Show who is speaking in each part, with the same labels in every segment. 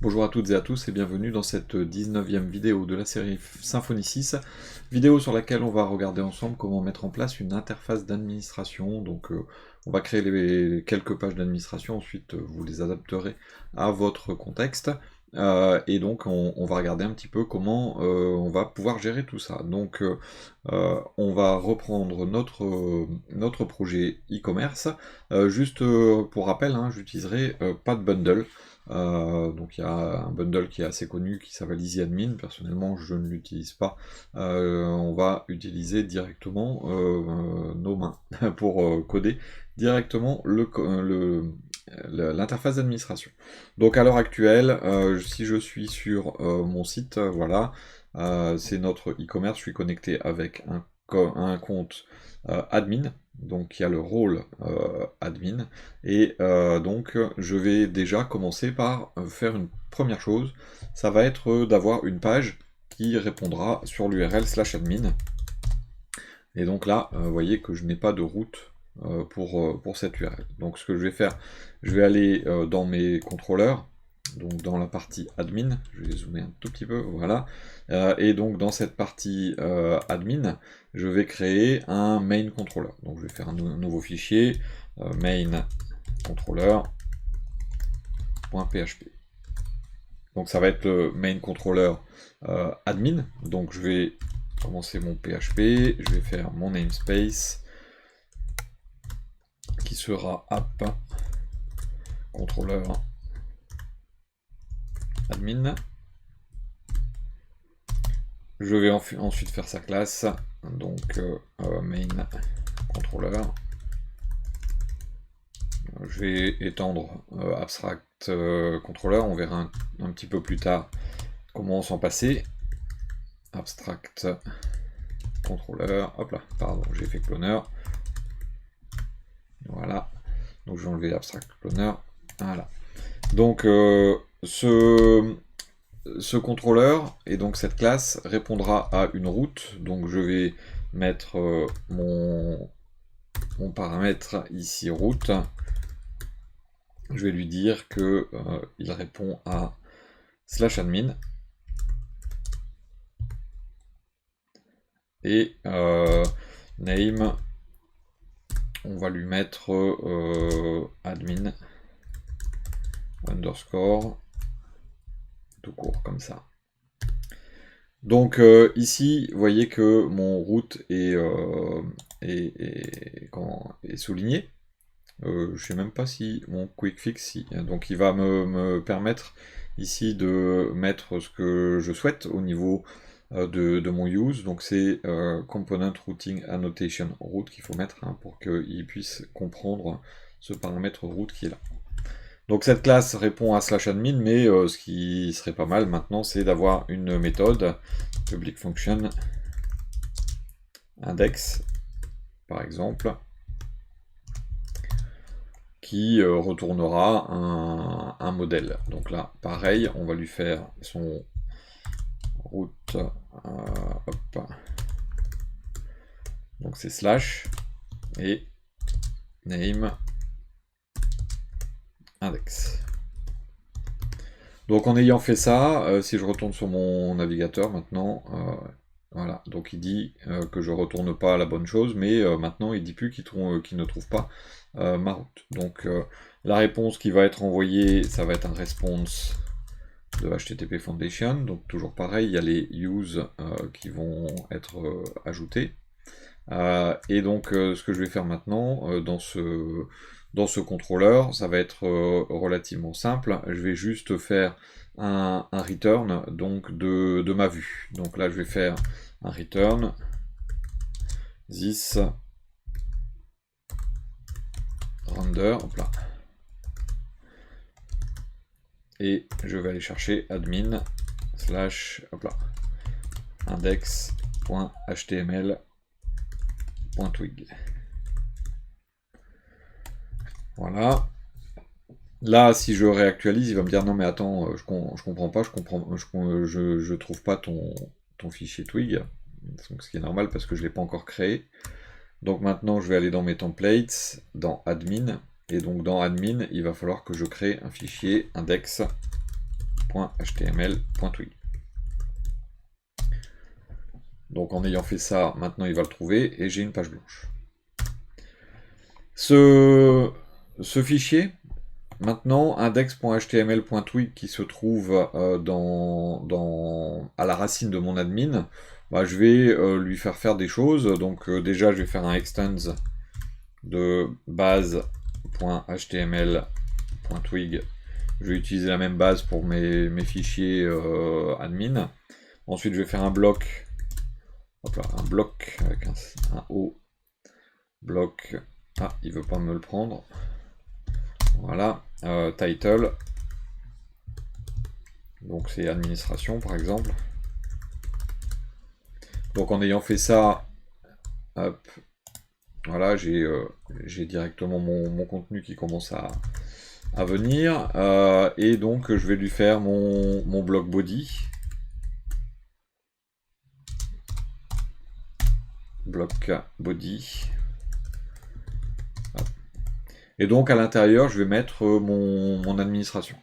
Speaker 1: Bonjour à toutes et à tous et bienvenue dans cette 19e vidéo de la série Symfony 6, vidéo sur laquelle on va regarder ensemble comment mettre en place une interface d'administration. Donc on va créer les quelques pages d'administration, ensuite vous les adapterez à votre contexte. Et donc on va regarder un petit peu comment on va pouvoir gérer tout ça. Donc on va reprendre notre projet e-commerce. Juste pour rappel, hein, j'utiliserai pas de bundle. Donc il y a un bundle qui est assez connu qui s'appelle EasyAdmin. Personnellement je ne l'utilise pas. On va utiliser directement nos mains pour coder directement l'interface d'administration. Donc à l'heure actuelle, si je suis sur mon site, voilà, c'est notre e-commerce, je suis connecté avec un compte admin, donc qui a le rôle admin, et donc je vais déjà commencer par faire une première chose, ça va être d'avoir une page qui répondra sur l'URL /admin, et donc là, vous voyez que je n'ai pas de route pour cette URL. Donc ce que je vais faire, je vais aller dans mes contrôleurs, donc dans la partie admin, je vais zoomer un tout petit peu, voilà, et donc dans cette partie admin, je vais créer un main controller. Donc je vais faire un nouveau fichier, main controller.php. Donc ça va être le main controller admin, donc je vais commencer mon PHP, je vais faire mon namespace, qui sera app controller admin. Je vais ensuite faire sa classe, donc main controller. Je vais étendre abstract controller, on verra un petit peu plus tard comment s'en passer. Abstract controller, hop là, pardon, j'ai fait cloner. Voilà, donc je vais enlever abstract cloner, voilà. Donc ce contrôleur et donc cette classe répondra à une route, donc je vais mettre mon paramètre ici route, je vais lui dire que il répond à /admin, et name, on va lui mettre admin underscore tout court comme ça. Donc ici, vous voyez que mon route est souligné. Je sais même pas si mon quick fix, donc il va me permettre ici de mettre ce que je souhaite au niveau de mon use. Donc c'est component routing annotation route qu'il faut mettre pour qu'il puisse comprendre ce paramètre route qui est là. Donc cette classe répond à /admin, mais ce qui serait pas mal maintenant, c'est d'avoir une méthode public function index, par exemple, qui retournera un modèle. Donc là, pareil, on va lui faire son route, hop, donc c'est slash et name index. Donc en ayant fait ça, si je retourne sur mon navigateur maintenant, voilà, donc il dit que je retourne pas la bonne chose, mais maintenant il dit plus qu'il ne trouve pas ma route. Donc la réponse qui va être envoyée, ça va être un response de HTTP Foundation, donc toujours pareil, il y a les use qui vont être ajoutés. Et donc ce que je vais faire maintenant dans ce contrôleur, ça va être relativement simple. Je vais juste faire un return donc de ma vue. Donc là je vais faire un return this render, hop là. Et je vais aller chercher admin / hop là, index.html.twig. Voilà. Là, si je réactualise, il va me dire non mais attends, je comprends pas, je trouve pas ton fichier Twig. Donc, ce qui est normal parce que je l'ai pas encore créé. Donc maintenant, je vais aller dans mes templates, dans admin, et donc dans admin, il va falloir que je crée un fichier index .html.twig. Donc en ayant fait ça, maintenant il va le trouver et j'ai une page blanche. Ce fichier, maintenant, index.html.twig qui se trouve à la racine de mon admin, bah, je vais lui faire des choses. Donc déjà, je vais faire un extends de base.html.twig. Je vais utiliser la même base pour mes fichiers admin. Ensuite, je vais faire un bloc. Hop là, un bloc avec un O. Bloc. Ah, il veut pas me le prendre. Voilà. Title. Donc c'est administration par exemple. Donc en ayant fait ça, hop, voilà, j'ai directement mon contenu qui commence à venir. Et donc je vais lui faire mon bloc body. Bloc body. Hop. Et donc à l'intérieur, je vais mettre mon administration.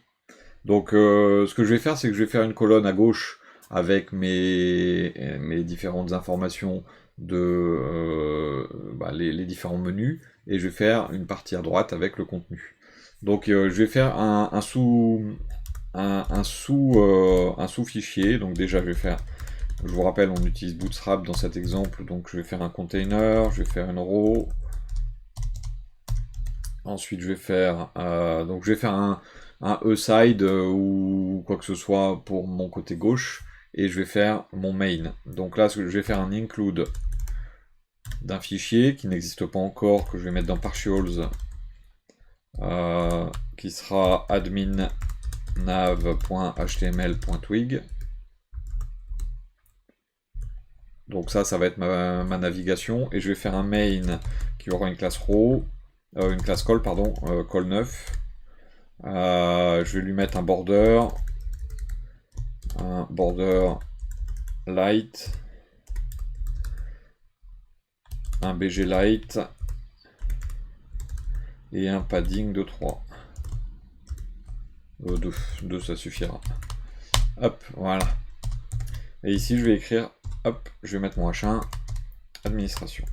Speaker 1: Donc ce que je vais faire, c'est que je vais faire une colonne à gauche avec mes différentes informations de les différents menus, et je vais faire une partie à droite avec le contenu. Donc je vais faire un sous-fichier. Donc déjà je vais faire, je vous rappelle, on utilise Bootstrap dans cet exemple, donc je vais faire un container, je vais faire une row. Ensuite je vais faire un e-side ou quoi que ce soit pour mon côté gauche, et je vais faire mon main. Donc là, je vais faire un include d'un fichier qui n'existe pas encore, que je vais mettre dans partials, qui sera admin nav.html.twig. Donc ça va être ma navigation, et je vais faire un main qui aura une classe row, une classe call, pardon, call 9. Je vais lui mettre un border light, un BG light et un padding de 3. 2 ça suffira. Hop, voilà. Et ici je vais écrire, hop, je vais mettre mon H1 administration.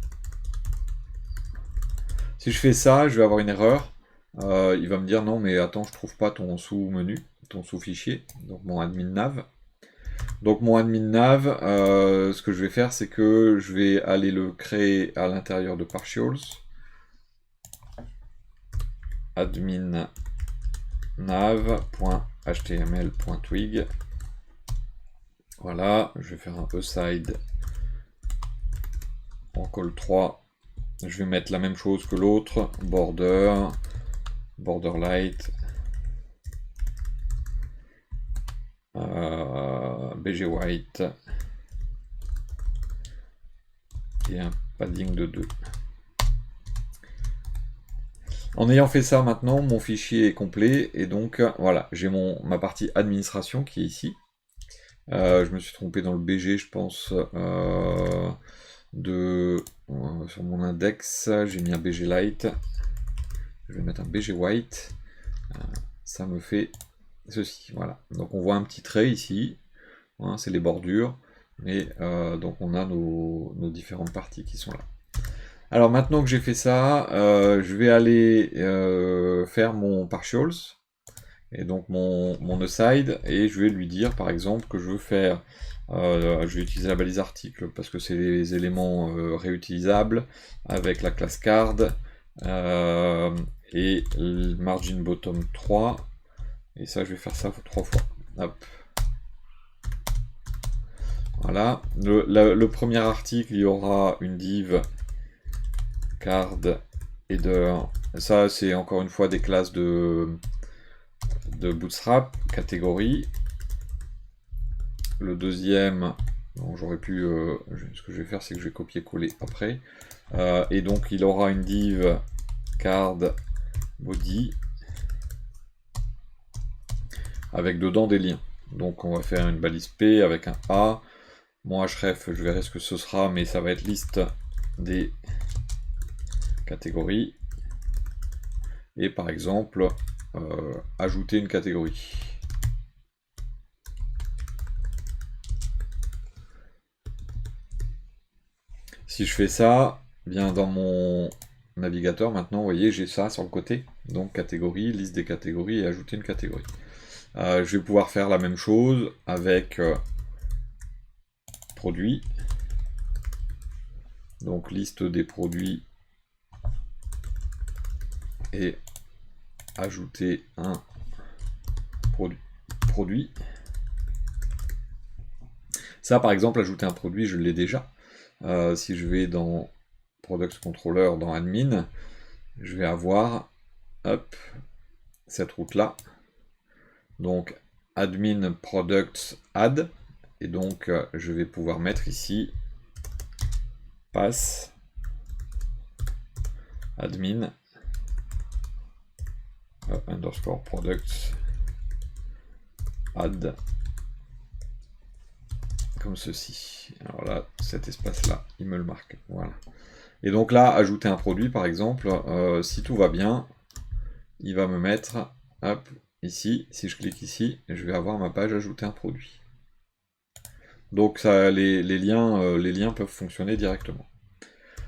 Speaker 1: Si je fais ça, je vais avoir une erreur. Il va me dire non, mais attends, je trouve pas ton sous-menu, ton sous-fichier, donc mon admin nav. Donc mon admin nav, ce que je vais faire, c'est que je vais aller le créer à l'intérieur de partials. Admin nav.html.twig. Voilà, je vais faire un e-side en call 3. Je vais mettre la même chose que l'autre, border light, BG white et un padding de 2. En ayant fait ça, maintenant mon fichier est complet, et donc voilà, j'ai ma partie administration qui est ici. Je me suis trompé dans le BG, je pense, sur mon index, j'ai mis un BG light. Je vais mettre un BG white. Ça me fait ceci, voilà. Donc on voit un petit trait ici, hein, c'est les bordures, mais donc on a nos différentes parties qui sont là. Alors maintenant que j'ai fait ça, je vais aller faire mon partials, et donc mon aside, et je vais lui dire par exemple que je veux faire, je vais utiliser la balise article parce que c'est les éléments réutilisables, avec la classe card, et le margin bottom 3, et ça je vais faire ça 3 fois. Hop. Voilà, le premier article, il y aura une div card header. Ça c'est encore une fois des classes de Bootstrap, catégorie. Le deuxième, j'aurais pu, ce que je vais faire, c'est que je vais copier-coller après. Et donc il aura une div card body avec dedans des liens. Donc on va faire une balise P avec un A. Mon href, je verrai ce que ce sera, mais ça va être liste des catégories. Et par exemple, ajouter une catégorie. Si je fais ça, bien dans mon navigateur, maintenant, vous voyez, j'ai ça sur le côté. Donc catégorie, liste des catégories et ajouter une catégorie. Je vais pouvoir faire la même chose avec produits. Donc liste des produits et ajouter un produit. Ça, par exemple, ajouter un produit, je l'ai déjà. Si je vais dans Product Controller, dans Admin, je vais avoir hop, cette route-là. Donc, Admin Products Add. Et donc, je vais pouvoir mettre ici pass admin underscore products add comme ceci. Alors là, cet espace-là, il me le marque. Voilà. Et donc là, ajouter un produit, par exemple, si tout va bien, il va me mettre, hop, ici. Si je clique ici, je vais avoir ma page ajouter un produit. Donc ça, les liens peuvent fonctionner directement.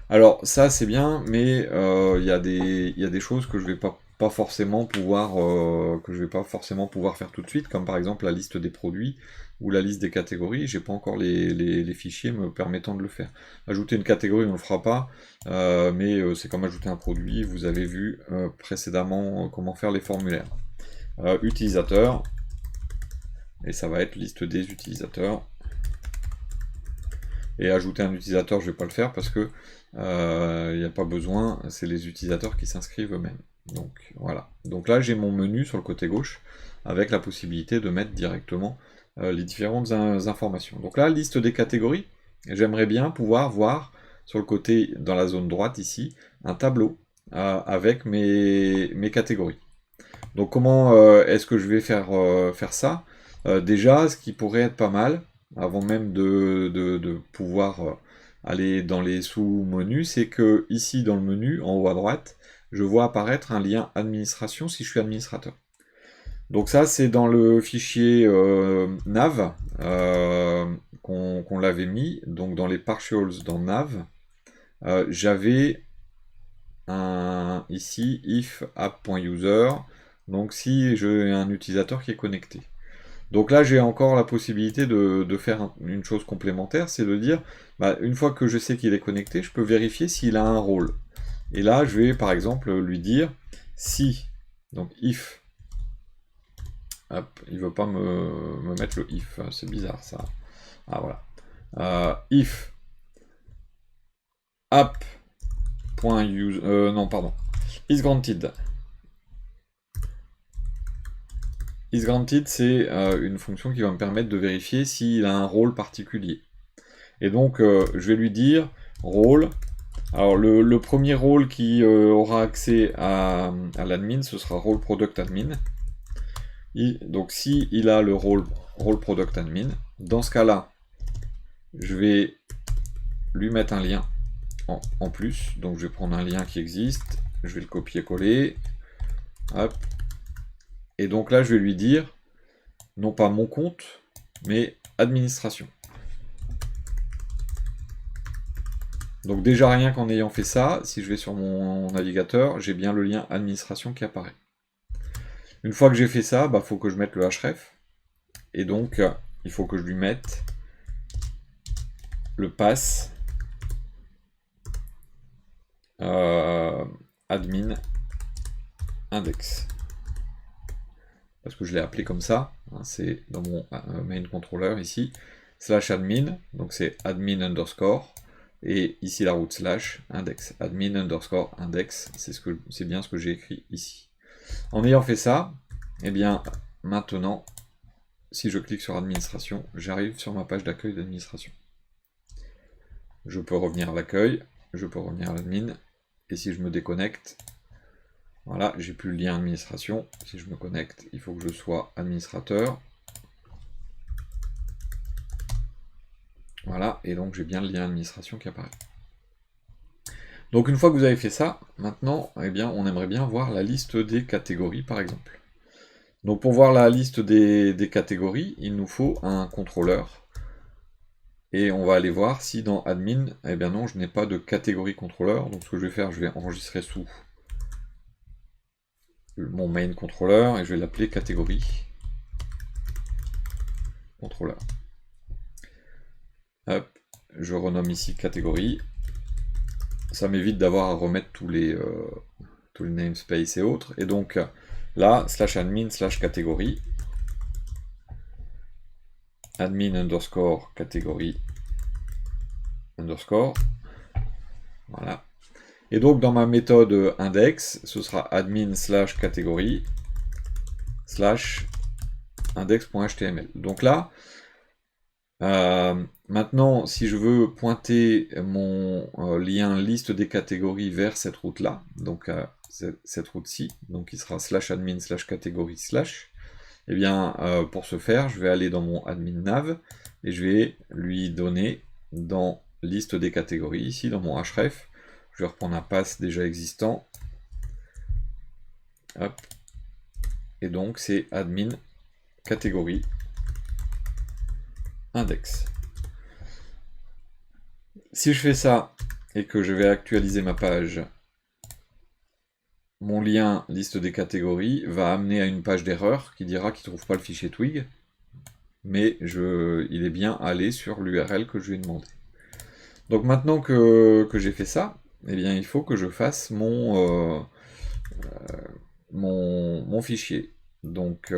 Speaker 1: Alors ça c'est bien, mais il y a des choses que je vais pas forcément pouvoir faire tout de suite, comme par exemple la liste des produits ou la liste des catégories. J'ai pas encore les fichiers me permettant de le faire. Ajouter une catégorie, on le fera pas, mais c'est comme ajouter un produit. Vous avez vu précédemment comment faire les formulaires. Utilisateurs, et ça va être liste des utilisateurs. Et ajouter un utilisateur, je ne vais pas le faire parce que il n'y a pas besoin, c'est les utilisateurs qui s'inscrivent eux-mêmes. Donc voilà. Donc là j'ai mon menu sur le côté gauche avec la possibilité de mettre directement les différentes informations. Donc là, liste des catégories, j'aimerais bien pouvoir voir sur le côté, dans la zone droite ici, un tableau avec mes catégories. Donc comment est-ce que je vais faire ça? Déjà, ce qui pourrait être pas mal, avant même de pouvoir aller dans les sous-menus, c'est que ici dans le menu, en haut à droite, je vois apparaître un lien administration si je suis administrateur. Donc ça, c'est dans le fichier nav qu'on l'avait mis, donc dans les partials dans nav, j'avais ici if app.user, donc si j'ai un utilisateur qui est connecté. Donc là, j'ai encore la possibilité de faire une chose complémentaire, c'est de dire, bah, une fois que je sais qu'il est connecté, je peux vérifier s'il a un rôle. Et là, je vais par exemple lui dire si, donc if, hop, il veut pas me mettre le if, c'est bizarre ça. Ah voilà. If app.use, non pardon, is granted. Is granted, c'est une fonction qui va me permettre de vérifier s'il a un rôle particulier. Et donc, je vais lui dire rôle. Alors, le premier rôle qui aura accès à l'admin, ce sera rôle product admin. Donc, si il a le rôle product admin, dans ce cas-là, je vais lui mettre un lien en plus. Donc, je vais prendre un lien qui existe, je vais le copier-coller. Hop. Et donc là, je vais lui dire, non pas mon compte, mais administration. Donc déjà, rien qu'en ayant fait ça, si je vais sur mon navigateur, j'ai bien le lien administration qui apparaît. Une fois que j'ai fait ça, il faut que je mette le href. Et donc, il faut que je lui mette le pass admin index. Parce que je l'ai appelé comme ça, hein, c'est dans mon main controller ici, slash admin, donc c'est admin underscore, et ici la route slash index, admin underscore index, c'est bien ce que j'ai écrit ici. En ayant fait ça, eh bien maintenant, si je clique sur administration, j'arrive sur ma page d'accueil d'administration. Je peux revenir à l'accueil, je peux revenir à l'admin, et si je me déconnecte, voilà, j'ai plus le lien administration. Si je me connecte, il faut que je sois administrateur. Voilà, et donc j'ai bien le lien administration qui apparaît. Donc une fois que vous avez fait ça, maintenant, eh bien, on aimerait bien voir la liste des catégories, par exemple. Donc pour voir la liste des catégories, il nous faut un contrôleur Et on va aller voir si dans admin, eh bien non, je n'ai pas de catégorie contrôleur. Donc ce que je vais faire, je vais enregistrer sous mon main contrôleur et je vais l'appeler catégorie contrôleur. Hop, je renomme ici catégorie. Ça m'évite d'avoir à remettre tous les namespaces et autres. Et donc là, /admin/catégorie, admin underscore catégorie underscore. Voilà. Et donc dans ma méthode index, ce sera admin/catégorie /index.html. Donc là, maintenant, si je veux pointer mon lien liste des catégories vers cette route-là, donc cette route-ci, donc qui sera /admin/catégorie/, eh bien, pour ce faire, je vais aller dans mon admin nav et je vais lui donner dans liste des catégories, ici dans mon href, je vais reprendre un pass déjà existant. Hop. Et donc c'est admin catégorie index. Si je fais ça et que je vais actualiser ma page, mon lien liste des catégories va amener à une page d'erreur qui dira qu'il ne trouve pas le fichier Twig, mais il est bien allé sur l'URL que je lui ai demandé. Donc maintenant que j'ai fait ça, eh bien il faut que je fasse mon fichier. Donc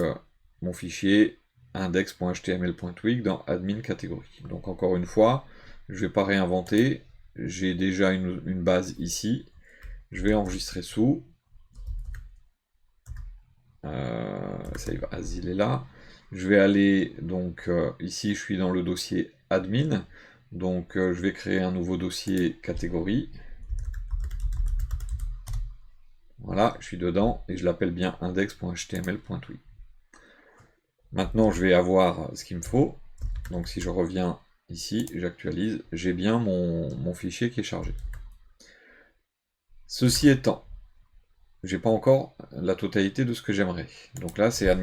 Speaker 1: mon fichier index.html.twig dans admin catégorie. Donc encore une fois, je ne vais pas réinventer, j'ai déjà une base ici, je vais enregistrer sous, save as il est là, je vais aller, donc ici je suis dans le dossier admin, donc je vais créer un nouveau dossier catégorie, voilà, je suis dedans, et je l'appelle bien index.html.twig. Maintenant je vais avoir ce qu'il me faut, donc si je reviens ici, j'actualise, j'ai bien mon fichier qui est chargé. Ceci étant, j'ai pas encore la totalité de ce que j'aimerais. Donc là, c'est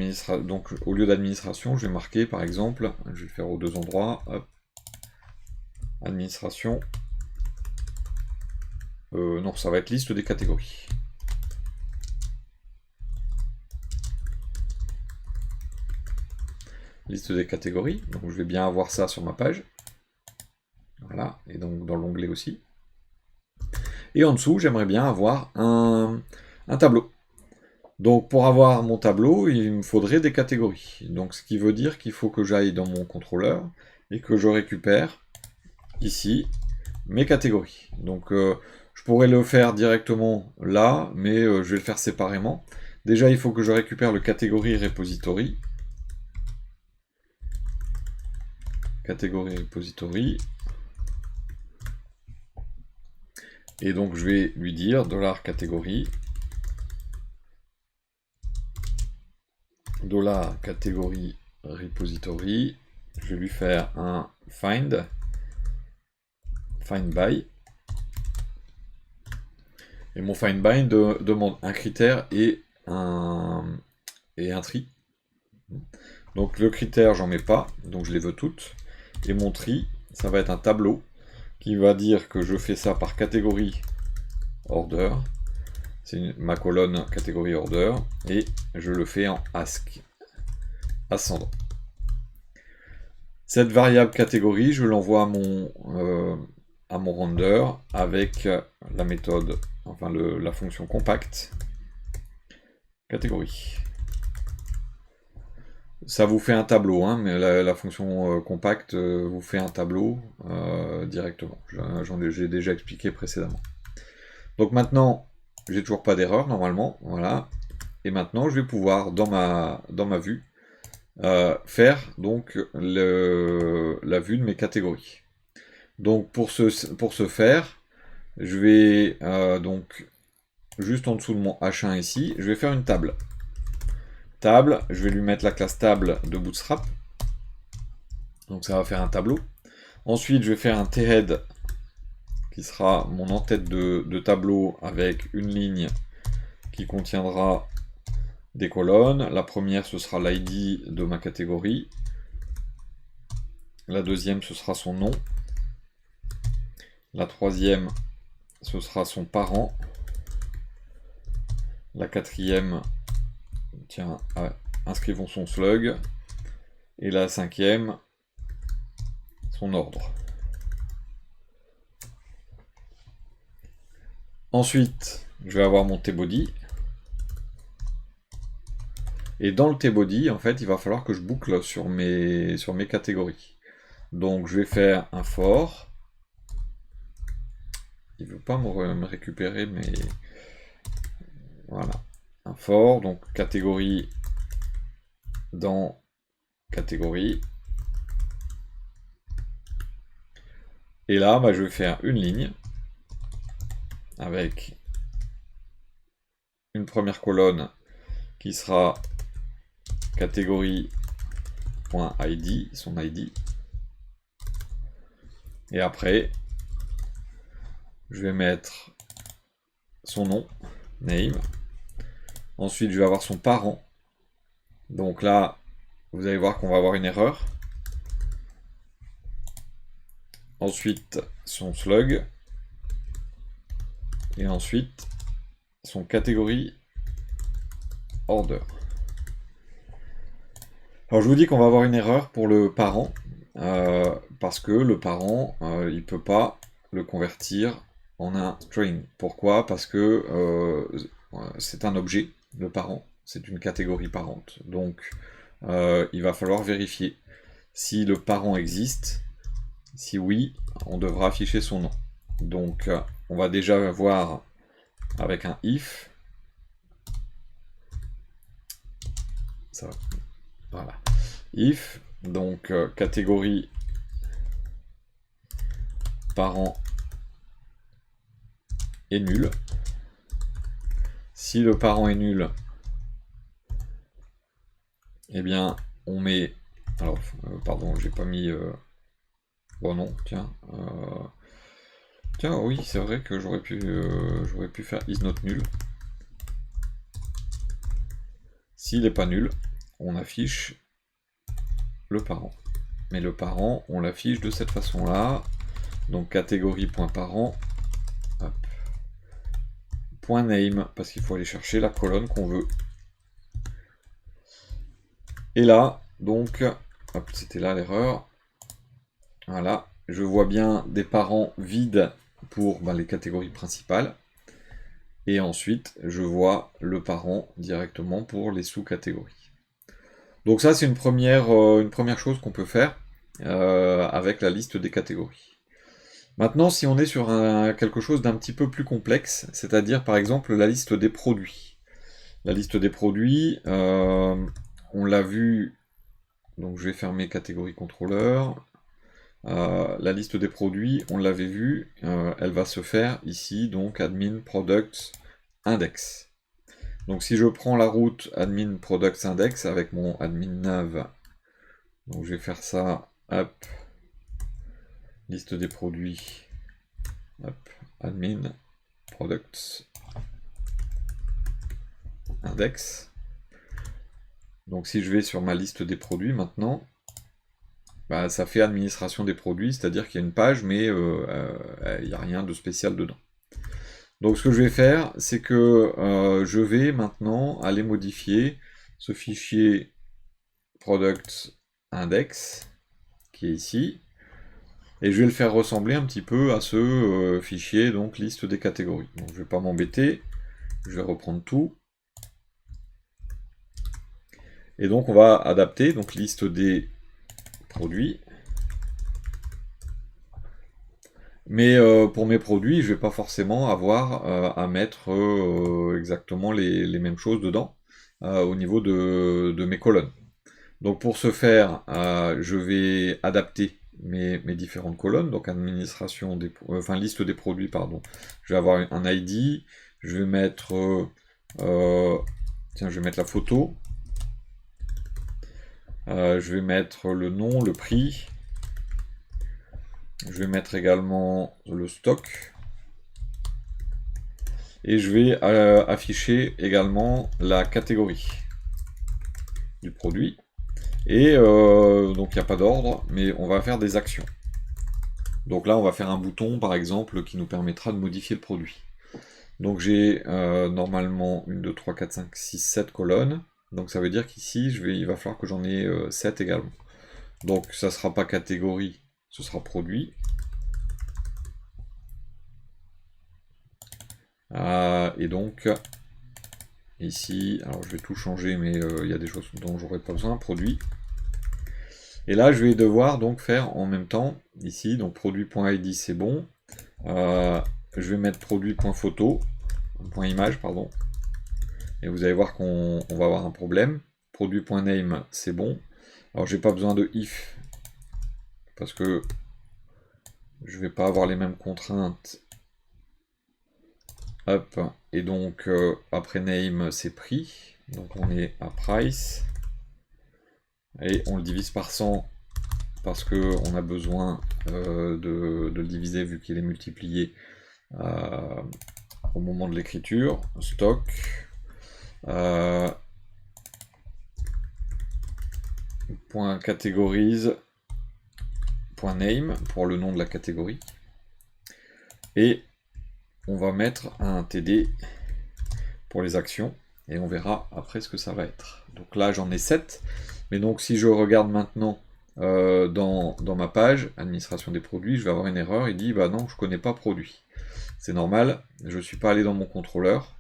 Speaker 1: donc au lieu d'administration, je vais marquer par exemple, je vais le faire aux deux endroits, hop, administration, non, ça va être liste des catégories. Liste des catégories, donc je vais bien avoir ça sur ma page. Voilà, et donc dans l'onglet aussi. Et en dessous, j'aimerais bien avoir un tableau. Donc pour avoir mon tableau, il me faudrait des catégories. Donc ce qui veut dire qu'il faut que j'aille dans mon contrôleur et que je récupère ici mes catégories. Donc je pourrais le faire directement là, mais je vais le faire séparément. Déjà, il faut que je récupère le catégorie repository. Catégorie repository. Et donc je vais lui dire $catégorie $catégorie repository. Je vais lui faire un find by. Et mon find by demande un critère et un tri. Donc le critère, j'en mets pas, donc je les veux toutes. Et mon tri, ça va être un tableau qui va dire que je fais ça par catégorie order. C'est ma colonne catégorie order. Et je le fais en ask, ascendant. Cette variable catégorie, je l'envoie à mon render avec la méthode, enfin la fonction compact catégorie. Ça vous fait un tableau, hein, mais la fonction compact vous fait un tableau directement. J'ai déjà expliqué précédemment. Donc maintenant, j'ai toujours pas d'erreur normalement, voilà. Et maintenant, je vais pouvoir dans ma vue faire donc la vue de mes catégories. Donc pour ce faire, je vais donc juste en dessous de mon H1 ici, je vais faire une table. Table, je vais lui mettre la classe table de Bootstrap. Donc ça va faire un tableau. Ensuite, je vais faire un thead qui sera mon en-tête de tableau avec une ligne qui contiendra des colonnes. La première, ce sera l'ID de ma catégorie. La deuxième, ce sera son nom. La troisième, ce sera son parent. La quatrième, tiens, inscrivons son slug. Et la cinquième, son ordre. Ensuite, je vais avoir mon tbody. Et dans le tbody, en fait, il va falloir que je boucle sur mes catégories. Donc, je vais faire un for. Il ne veut pas me récupérer, mais voilà. Un for, donc catégorie dans catégorie. Et là, bah, je vais faire une ligne avec une première colonne qui sera catégorie.id, son ID. Et après, je vais mettre son nom, name. Ensuite, je vais avoir son parent. Donc là, vous allez voir qu'on va avoir une erreur. Ensuite, son slug. Et ensuite, son catégorie order. Alors, je vous dis qu'on va avoir une erreur pour le parent. Parce que le parent, il ne peut pas le convertir en un string. Pourquoi? Parce que c'est un objet, le parent, c'est une catégorie parente. Donc, il va falloir vérifier si le parent existe. Si oui, on devra afficher son nom. Donc, on va déjà voir avec un if. Ça va. Voilà. If, donc catégorie parent est nul. Si le parent est nul, eh bien, on met... Alors, pardon, j'ai pas mis... Bon non, tiens. Tiens, oui, c'est vrai que j'aurais pu faire is not nul. S'il n'est pas nul, on affiche le parent. Mais le parent, on l'affiche de cette façon-là. Donc catégorie.parent. Point name, parce qu'il faut aller chercher la colonne qu'on veut. Et là, donc, hop, c'était là l'erreur. Voilà, je vois bien des parents vides pour les catégories principales. Et ensuite, je vois le parent directement pour les sous-catégories. Donc ça, c'est une première chose qu'on peut faire avec la liste des catégories. Maintenant, si on est sur quelque chose d'un petit peu plus complexe, c'est-à-dire par exemple la liste des produits. La liste des produits, on l'a vu, donc je vais fermer catégorie contrôleur. La liste des produits, on l'avait vu, elle va se faire ici, donc admin products index. Donc si je prends la route admin products index avec mon admin nav, donc je vais faire ça, hop, liste des produits, hop, admin products index. Donc si je vais sur ma liste des produits maintenant, ça fait administration des produits, c'est-à-dire qu'il y a une page, mais il n'y a rien de spécial dedans. Donc ce que je vais faire, c'est que je vais maintenant aller modifier ce fichier product index, qui est ici, et je vais le faire ressembler un petit peu à ce fichier, donc liste des catégories. Donc je ne vais pas m'embêter, je vais reprendre tout. Et donc on va adapter, donc liste des produits. Mais pour mes produits, je ne vais pas forcément avoir à mettre exactement les mêmes choses dedans au niveau de mes colonnes. Donc pour ce faire, je vais adapter mes différentes colonnes, donc administration des, liste des produits, pardon. Je vais avoir un ID, je vais mettre tiens, je vais mettre la photo, je vais mettre le nom, le prix. Je vais mettre également le stock. Et je vais afficher également la catégorie du produit. Et donc il n'y a pas d'ordre, mais on va faire des actions. Donc là, on va faire un bouton, par exemple, qui nous permettra de modifier le produit. Donc j'ai normalement 1, 2, 3, 4, 5, 6, 7 colonnes. Donc ça veut dire qu'ici, il va falloir que j'en ai 7 également. Donc ça ne sera pas catégorie, ce sera produit. Et donc, ici, alors je vais tout changer, mais il y a des choses dont j'aurais pas besoin, produit. Et là, je vais devoir donc faire en même temps, ici, donc produit.id c'est bon. Je vais mettre produit.photo, .image, pardon. Et vous allez voir qu'on va avoir un problème. Produit.name c'est bon. Alors j'ai pas besoin de if, parce que je vais pas avoir les mêmes contraintes. Hop, et donc après name c'est prix. Donc on est à price. Et on le divise par 100 parce qu'on a besoin de le diviser vu qu'il est multiplié au moment de l'écriture. Stock. Point catégorise. Point name pour le nom de la catégorie. Et on va mettre un TD pour les actions. Et on verra après ce que ça va être. Donc là j'en ai 7. Mais donc si je regarde maintenant dans ma page, administration des produits, je vais avoir une erreur, il dit bah non, je connais pas produit. C'est normal, je ne suis pas allé dans mon contrôleur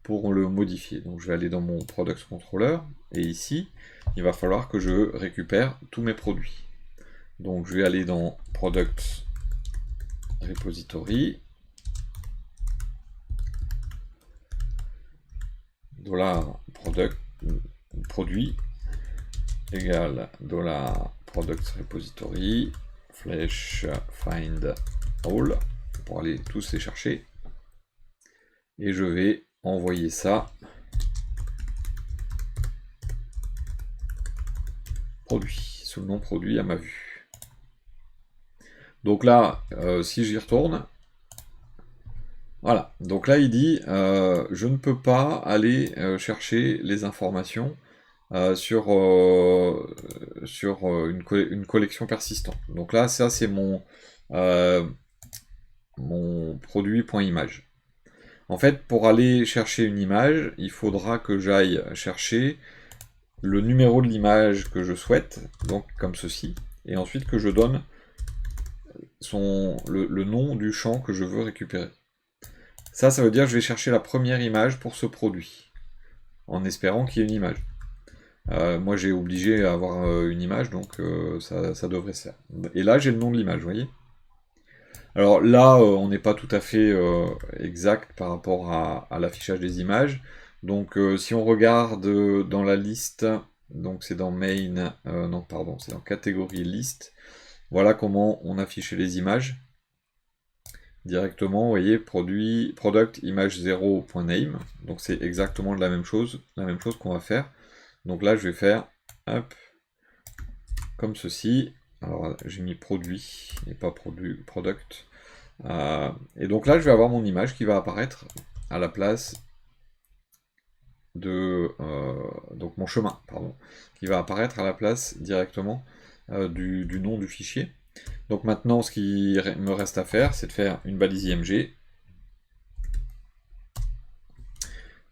Speaker 1: pour le modifier. Donc je vais aller dans mon Products Controller, et ici, il va falloir que je récupère tous mes produits. Donc je vais aller dans Products Repository, $produit égale $products repository flèche find all pour aller tous les chercher, et je vais envoyer ça produit sous le nom produit à ma vue. Donc là si j'y retourne, voilà, donc là il dit je ne peux pas aller chercher les informations sur une collection persistante. Donc là, ça c'est mon produit.image. En fait, pour aller chercher une image, il faudra que j'aille chercher le numéro de l'image que je souhaite, donc comme ceci, et ensuite que je donne le nom du champ que je veux récupérer. Ça veut dire que je vais chercher la première image pour ce produit, en espérant qu'il y ait une image. Moi j'ai obligé à avoir une image, donc ça devrait se faire. Et là j'ai le nom de l'image, vous voyez. Alors là on n'est pas tout à fait exact par rapport à l'affichage des images. Donc si on regarde dans la liste, donc c'est dans main, non pardon, c'est dans catégorie liste, voilà comment on affichait les images. Directement, vous voyez, product image 0.name, donc c'est exactement la même chose qu'on va faire. Donc là, je vais faire, hop, comme ceci. Alors, j'ai mis produit et pas product. Et donc là, je vais avoir mon image qui va apparaître à la place de... donc mon chemin, pardon, qui va apparaître à la place directement du nom du fichier. Donc maintenant, ce qui me reste à faire, c'est de faire une balise IMG.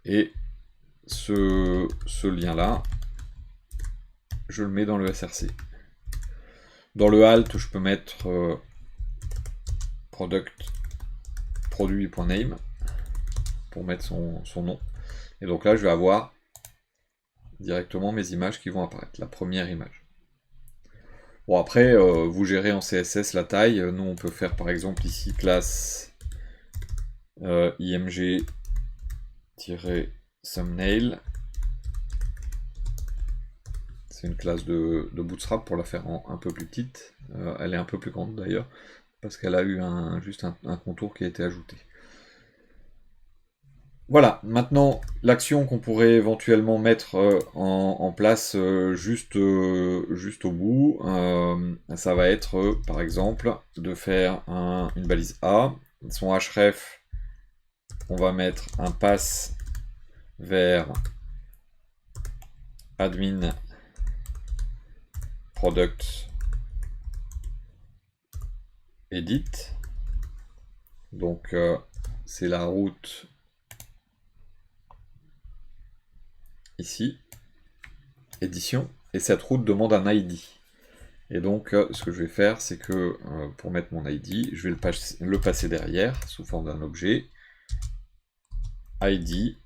Speaker 1: Et ce lien-là, je le mets dans le SRC. Dans le alt, je peux mettre produit.name pour mettre son nom. Et donc là, je vais avoir directement mes images qui vont apparaître, la première image. Bon, après, vous gérez en CSS la taille. Nous, on peut faire par exemple ici classe img-thumbnail. C'est une classe de Bootstrap pour la faire un peu plus petite. Elle est un peu plus grande d'ailleurs, parce qu'elle a eu juste un contour qui a été ajouté. Voilà, maintenant l'action qu'on pourrait éventuellement mettre en place juste au bout, ça va être par exemple de faire une balise A, son href, on va mettre un pass vers admin product edit. Donc c'est la route ici, édition, et cette route demande un ID. Et donc ce que je vais faire, c'est que pour mettre mon ID, je vais le passer derrière sous forme d'un objet ID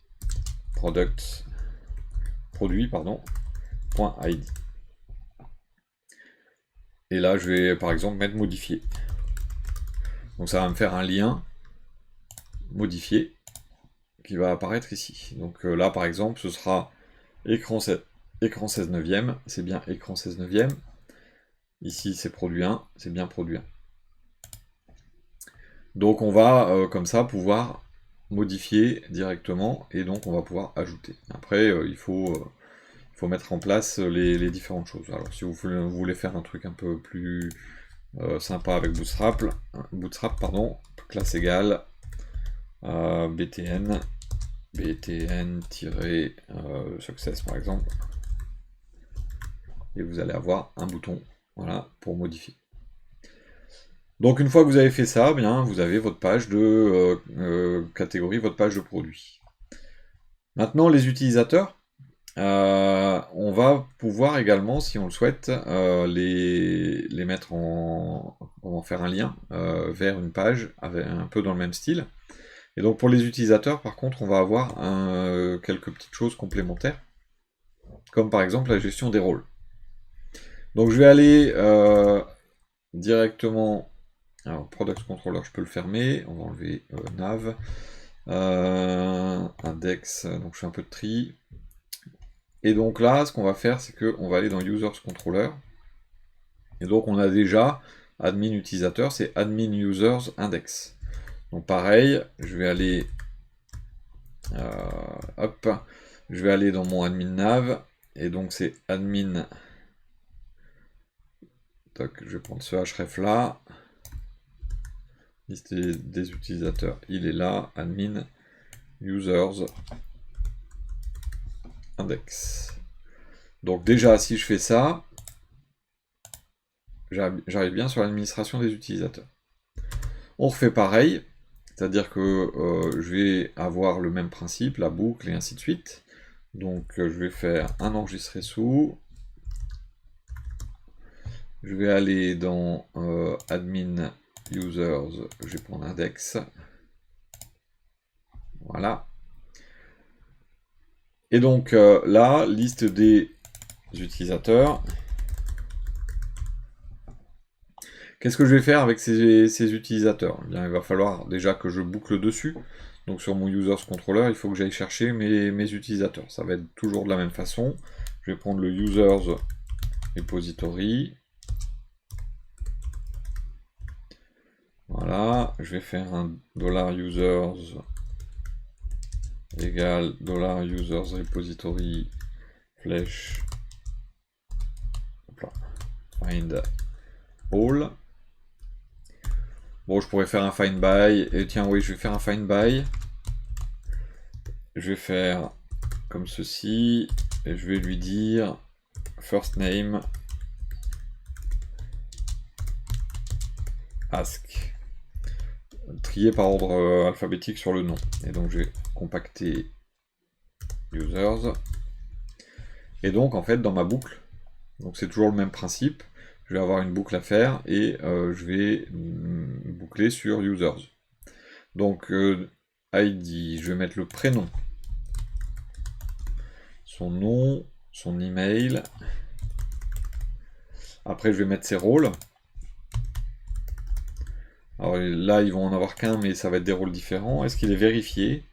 Speaker 1: produit point ID. Et là je vais par exemple mettre modifier. Donc ça va me faire un lien modifié qui va apparaître ici. Donc là par exemple ce sera écran 16 neuvième, c'est bien écran 16 neuvième. Ici c'est produit 1, c'est bien produit 1. Donc on va comme ça pouvoir modifier directement et donc on va pouvoir ajouter. Après il faut mettre en place les différentes choses. Alors si vous voulez faire un truc un peu plus sympa avec Bootstrap, classe égale btn success par exemple, et vous allez avoir un bouton, voilà, pour modifier. Donc une fois que vous avez fait ça, bien vous avez votre page de catégorie, votre page de produit. Maintenant les utilisateurs, on va pouvoir également, si on le souhaite, les mettre en faire un lien vers une page avec un peu dans le même style. Et donc pour les utilisateurs, par contre, on va avoir quelques petites choses complémentaires, comme par exemple la gestion des rôles. Donc je vais aller directement. Alors Product Controller, je peux le fermer. On va enlever nav. Index, donc je fais un peu de tri. Et donc là, ce qu'on va faire, c'est qu'on va aller dans Users Controller. Et donc on a déjà admin utilisateur, c'est admin users index. Donc pareil, je vais aller je vais aller dans mon admin nav, et donc c'est admin, je vais prendre ce href là, liste des utilisateurs, il est là, admin users index. Donc déjà si je fais ça, j'arrive bien sur l'administration des utilisateurs. On refait pareil, c'est-à-dire que je vais avoir le même principe, la boucle et ainsi de suite. Donc je vais faire un enregistré sous. Je vais aller dans admin users, je vais prendre index. Voilà. Et donc là, liste des utilisateurs. Qu'est-ce que je vais faire avec ces utilisateurs? Eh bien, il va falloir déjà que je boucle dessus. Donc sur mon users controller, il faut que j'aille chercher mes utilisateurs. Ça va être toujours de la même façon. Je vais prendre le users repository. Voilà, je vais faire un $users égale $users repository flèche find all. Bon, je pourrais faire un find by, et tiens, oui, je vais faire un find by. Je vais faire comme ceci, et je vais lui dire first name ask. Trier par ordre alphabétique sur le nom. Et donc je vais compacter users. Et donc en fait dans ma boucle, donc c'est toujours le même principe, je vais avoir une boucle à faire et je vais boucler sur users. Donc ID, je vais mettre le prénom, son nom, son email. Après je vais mettre ses rôles. Alors là, ils vont en avoir qu'un, mais ça va être des rôles différents. Est-ce qu'il est vérifié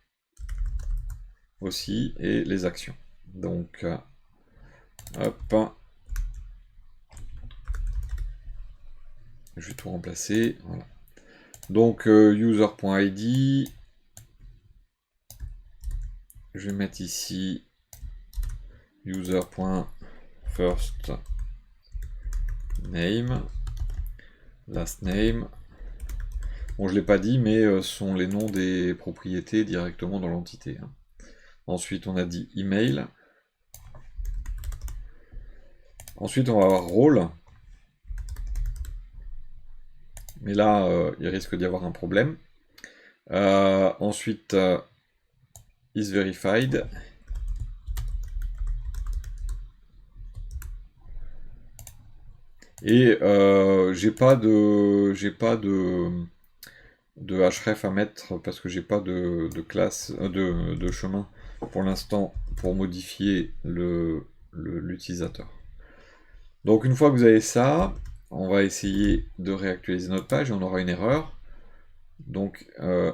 Speaker 1: aussi? Et les actions. Donc, hop. Je vais tout remplacer. Voilà. Donc, user.id. Je vais mettre ici user.first name. Last name. Bon, je ne l'ai pas dit, mais ce sont les noms des propriétés directement dans l'entité. Ensuite, on a dit email. Ensuite, on va avoir rôle. Mais là, il risque d'y avoir un problème. Ensuite, is verified. Et j'ai pas de href à mettre parce que j'ai pas de classe de chemin pour l'instant pour modifier l'utilisateur. Donc une fois que vous avez ça, on va essayer de réactualiser notre page et on aura une erreur. Donc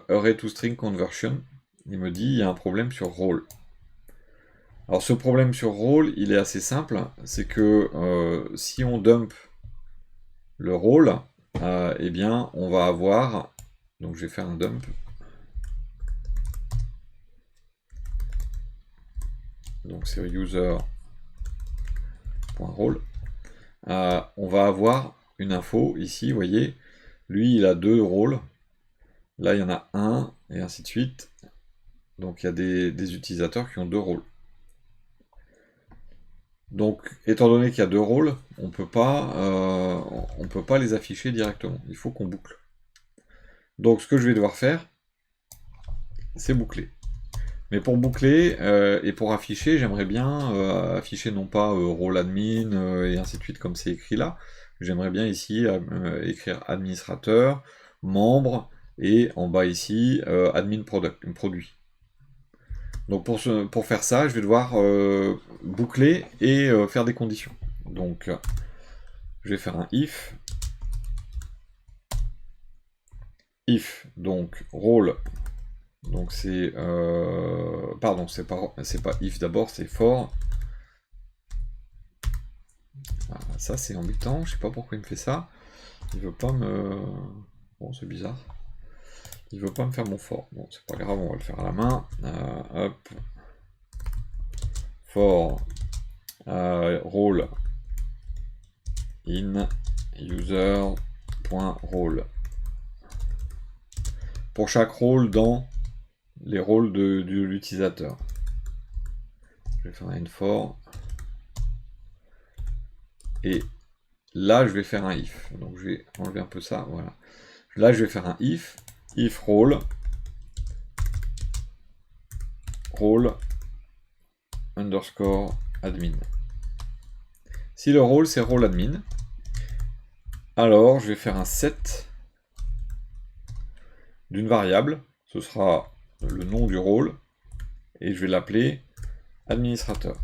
Speaker 1: array to string conversion, il me dit il y a un problème sur role. Alors ce problème sur role, il est assez simple, c'est que si on dump le rôle, eh bien on va avoir, donc je vais faire un dump, donc c'est user.role, on va avoir une info ici, vous voyez, lui il a 2 rôles, là il y en a un, et ainsi de suite, donc il y a des utilisateurs qui ont 2 rôles. Donc, étant donné qu'il y a 2 rôles, on peut pas les afficher directement. Il faut qu'on boucle. Donc, ce que je vais devoir faire, c'est boucler. Mais pour boucler et pour afficher, j'aimerais bien afficher non pas rôle admin et ainsi de suite comme c'est écrit là. J'aimerais bien ici écrire administrateur, membre et en bas ici admin produit. Donc pour faire ça, je vais devoir boucler et faire des conditions. Donc je vais faire un if. If, donc rôle. Donc c'est pardon, c'est pas if d'abord, c'est for. Voilà, ça c'est embêtant, je sais pas pourquoi il me fait ça. Il veut pas me. Bon, c'est bizarre. Il veut pas me faire mon for. Bon, c'est pas grave, on va le faire à la main. Hop. For role in user.role. Pour chaque rôle dans les rôles de l'utilisateur. Je vais faire un for. Et là, je vais faire un if. Donc je vais enlever un peu ça. Voilà. Là, je vais faire un if role underscore admin. Si le rôle c'est rôle admin, alors je vais faire un set d'une variable, ce sera le nom du rôle, et je vais l'appeler administrateur.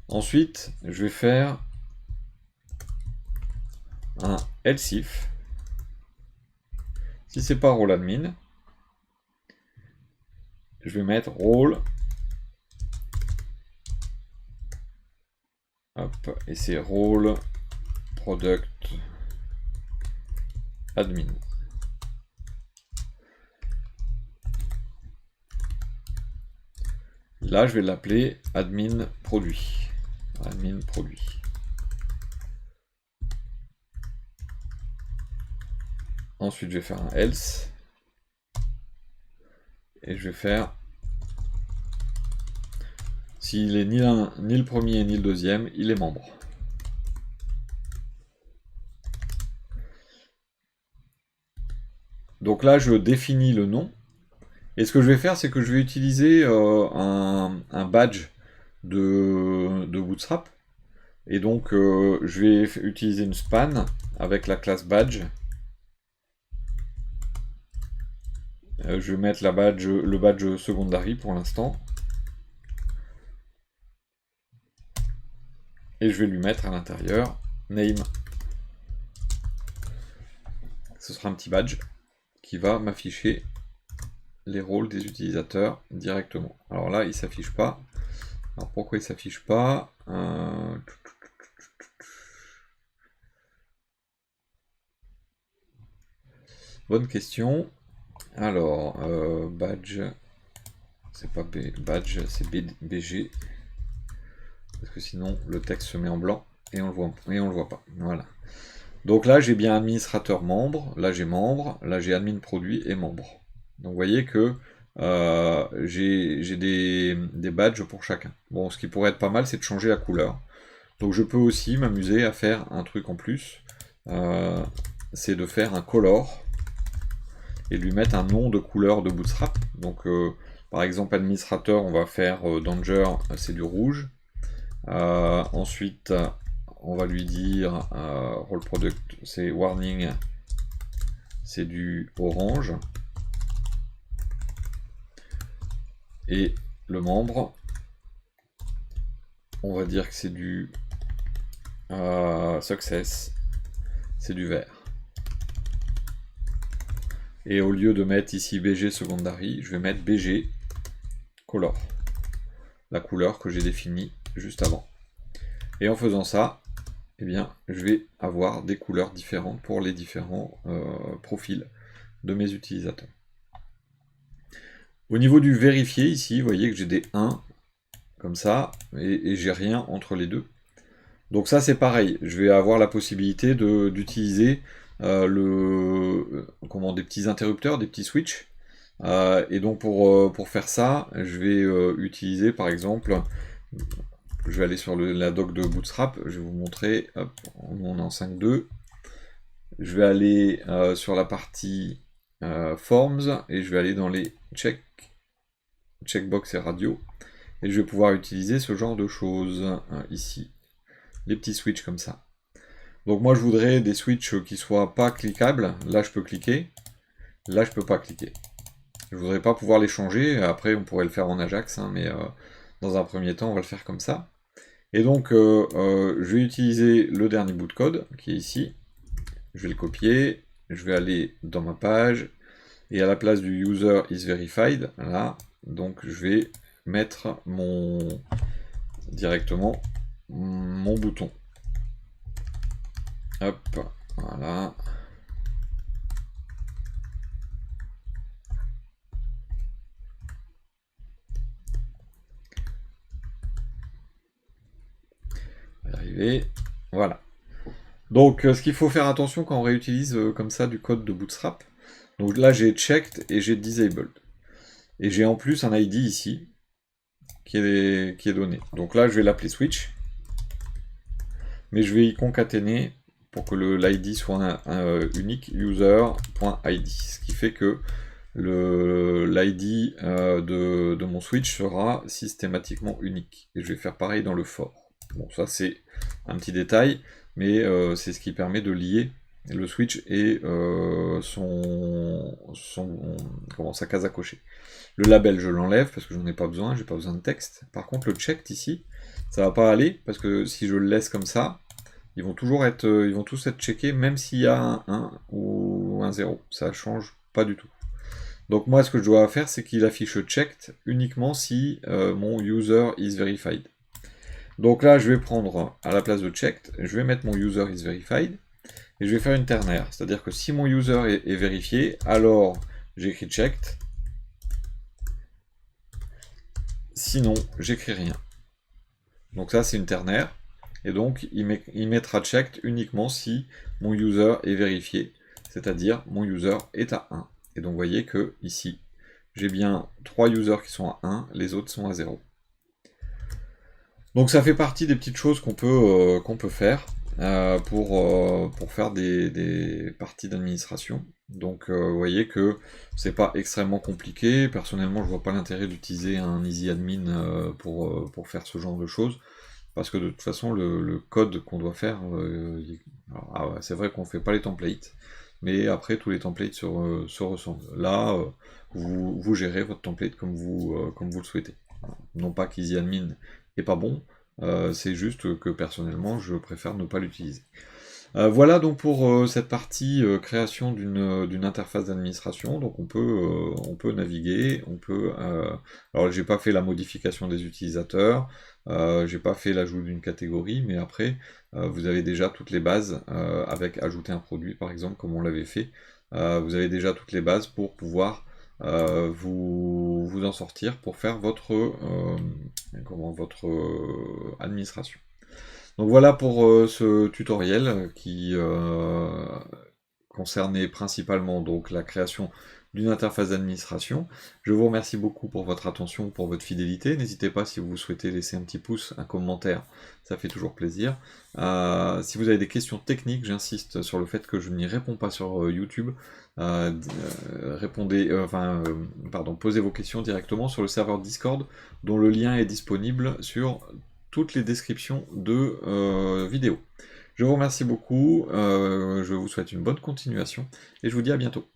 Speaker 1: Ensuite, je vais faire un else if. Si c'est pas rôle admin, je vais mettre rôle. Hop, et c'est rôle product admin. Là, je vais l'appeler admin produit. Admin produit. Ensuite, je vais faire un else. Et je vais faire, s'il est ni le premier ni le deuxième, il est membre. Donc là, je définis le nom. Et ce que je vais faire, c'est que je vais utiliser un badge de Bootstrap. Et donc, je vais utiliser une span avec la classe badge. Je vais mettre le badge secondary pour l'instant. Et je vais lui mettre à l'intérieur name. Ce sera un petit badge qui va m'afficher les rôles des utilisateurs directement. Alors là, il ne s'affiche pas. Alors pourquoi il ne s'affiche pas? Bonne question. Alors, badge, c'est pas badge, c'est BG. Parce que sinon, le texte se met en blanc et on le voit pas. Voilà. Donc là, j'ai bien administrateur membre, là j'ai membre, là j'ai admin produit et membre. Donc vous voyez que j'ai des badges pour chacun. Bon, ce qui pourrait être pas mal, c'est de changer la couleur. Donc je peux aussi m'amuser à faire un truc en plus, c'est de faire un color et de lui mettre un nom de couleur de Bootstrap. Donc par exemple administrateur, on va faire Danger, c'est du rouge. Ensuite, on va lui dire role product, c'est warning, c'est du orange. Et le membre, on va dire que c'est du success, c'est du vert. Et au lieu de mettre ici BG secondary, je vais mettre BG color, la couleur que j'ai définie juste avant. Et en faisant ça, eh bien, je vais avoir des couleurs différentes pour les différents profils de mes utilisateurs. Au niveau du vérifié, ici, vous voyez que j'ai des 1, comme ça, et j'ai rien entre les deux. Donc ça, c'est pareil, je vais avoir la possibilité d'utiliser des petits interrupteurs, des petits switches. Et donc pour faire ça, je vais utiliser par exemple, je vais aller sur la doc de Bootstrap, je vais vous montrer, hop, on est en 5.2, je vais aller sur la partie Forms, et je vais aller dans les checkbox et radio, et je vais pouvoir utiliser ce genre de choses ici, les petits switches comme ça. Donc moi je voudrais des switches qui soient pas cliquables, là je peux cliquer, là je peux pas cliquer. Je voudrais pas pouvoir les changer, après on pourrait le faire en Ajax, hein, mais dans un premier temps on va le faire comme ça. Et donc je vais utiliser le dernier bout de code qui est ici, je vais le copier, je vais aller dans ma page, et à la place du user is verified, là, donc je vais mettre directement mon bouton. Hop, voilà. On va y arriver. Voilà. Donc ce qu'il faut faire attention quand on réutilise comme ça du code de Bootstrap. Donc là j'ai checked et j'ai disabled. Et j'ai en plus un ID ici qui est donné. Donc là je vais l'appeler switch. Mais je vais y concaténer pour que l'ID soit unique, user.id. Ce qui fait que l'ID de mon switch sera systématiquement unique. Et je vais faire pareil dans le for. Bon, ça c'est un petit détail, mais c'est ce qui permet de lier le switch et sa case à cocher. Le label, je l'enlève parce que j'en ai pas besoin, j'ai pas besoin de texte. Par contre, le checked ici, ça va pas aller parce que si je le laisse comme ça, ils vont tous être checkés, même s'il y a un 1 ou un 0. Ça change pas du tout. Donc moi, ce que je dois faire, c'est qu'il affiche checked uniquement si mon user is verified. Donc là, je vais prendre, à la place de checked, je vais mettre mon user is verified, et je vais faire une ternaire. C'est-à-dire que si mon user est vérifié, alors j'écris checked, sinon j'écris rien. Donc ça, c'est une ternaire, et donc il mettra checked uniquement si mon user est vérifié, c'est-à-dire mon user est à 1. Et donc vous voyez que ici, j'ai bien 3 users qui sont à 1, les autres sont à 0. Donc ça fait partie des petites choses qu'on peut faire pour faire des parties d'administration. Donc vous voyez que c'est pas extrêmement compliqué. Personnellement, je vois pas l'intérêt d'utiliser un EasyAdmin pour faire ce genre de choses. Parce que de toute façon, le code qu'on doit faire, c'est vrai qu'on fait pas les templates, mais après tous les templates se ressemblent. Là, vous gérez votre template comme vous le souhaitez. Non pas qu'EasyAdmin est pas bon, c'est juste que personnellement je préfère ne pas l'utiliser. Voilà donc pour cette partie création d'une interface d'administration. Donc on peut naviguer, alors j'ai pas fait la modification des utilisateurs, j'ai pas fait l'ajout d'une catégorie, mais après vous avez déjà toutes les bases avec ajouter un produit par exemple comme on l'avait fait. Vous avez déjà toutes les bases pour pouvoir vous en sortir pour faire votre administration. Donc voilà pour ce tutoriel qui concernait principalement donc la création d'une interface d'administration. Je vous remercie beaucoup pour votre attention, pour votre fidélité. N'hésitez pas si vous souhaitez laisser un petit pouce, un commentaire, ça fait toujours plaisir. Si vous avez des questions techniques, j'insiste sur le fait que je n'y réponds pas sur YouTube. Posez vos questions directement sur le serveur Discord, dont le lien est disponible sur toutes les descriptions de vidéos. Je vous remercie beaucoup, je vous souhaite une bonne continuation, et je vous dis à bientôt.